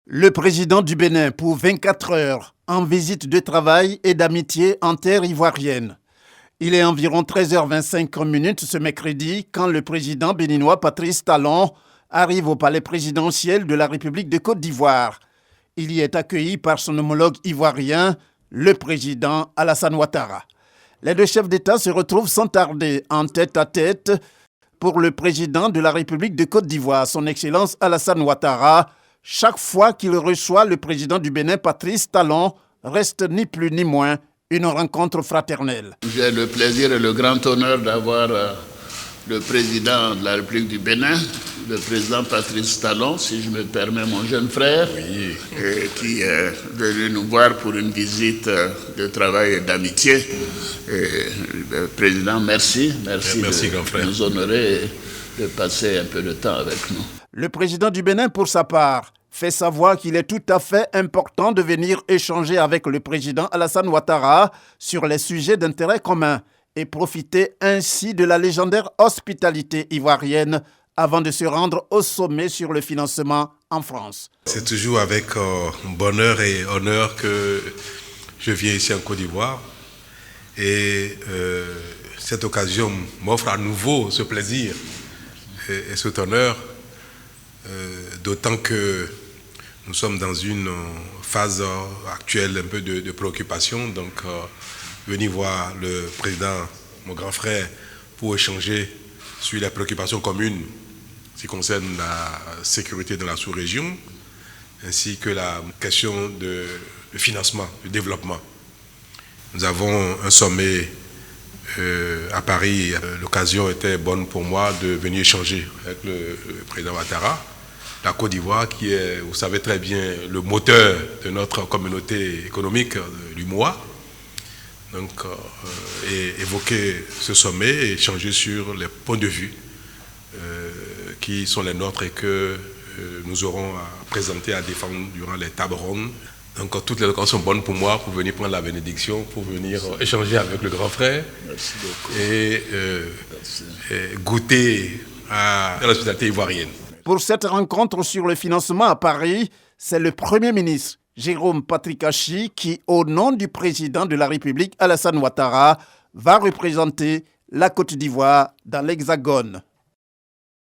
Le président du Bénin pour 24 heures en visite de travail et d'amitié en terre ivoirienne. Il est environ 13h25 ce mercredi quand le président béninois Patrice Talon arrive au palais présidentiel de la République de Côte d'Ivoire. Il y est accueilli par son homologue ivoirien, le président Alassane Ouattara. Les deux chefs d'État se retrouvent sans tarder en tête-à-tête pour le président de la République de Côte d'Ivoire, son Excellence Alassane Ouattara. Chaque fois qu'il reçoit le président du Bénin, Patrice Talon, reste ni plus ni moins une rencontre fraternelle. J'ai le plaisir et le grand honneur d'avoir le président de la République du Bénin, le président Patrice Talon, si je me permets, mon jeune frère, qui est venu nous voir pour une visite de travail et d'amitié. Le président, merci de nous honorer et de passer un peu de temps avec nous. Le président du Bénin, pour sa part, fait savoir qu'il est tout à fait important de venir échanger avec le président Alassane Ouattara sur les sujets d'intérêt commun et profiter ainsi de la légendaire hospitalité ivoirienne avant de se rendre au sommet sur le financement en France. C'est toujours avec bonheur et honneur que je viens ici en Côte d'Ivoire et cette occasion m'offre à nouveau ce plaisir et cet honneur, d'autant que nous sommes dans une phase actuelle un peu de préoccupation, donc venir voir le président, mon grand frère, pour échanger sur les préoccupations communes qui concernent la sécurité dans la sous-région, ainsi que la question de financement, du développement. Nous avons un sommet à Paris. L'occasion était bonne pour moi de venir échanger avec le président Ouattara. La Côte d'Ivoire, qui est, vous savez très bien, le moteur de notre communauté économique du mois. Donc, évoquer ce sommet et échanger sur les points de vue qui sont les nôtres et que nous aurons à présenter, à défendre durant les tables rondes. Donc, toutes les occasions sont bonnes pour moi pour venir prendre la bénédiction, pour venir échanger avec le grand frère et goûter à l'hospitalité ivoirienne. Pour cette rencontre sur le financement à Paris, c'est le Premier ministre Jérôme Patrick Achi qui, au nom du président de la République Alassane Ouattara, va représenter la Côte d'Ivoire dans l'Hexagone.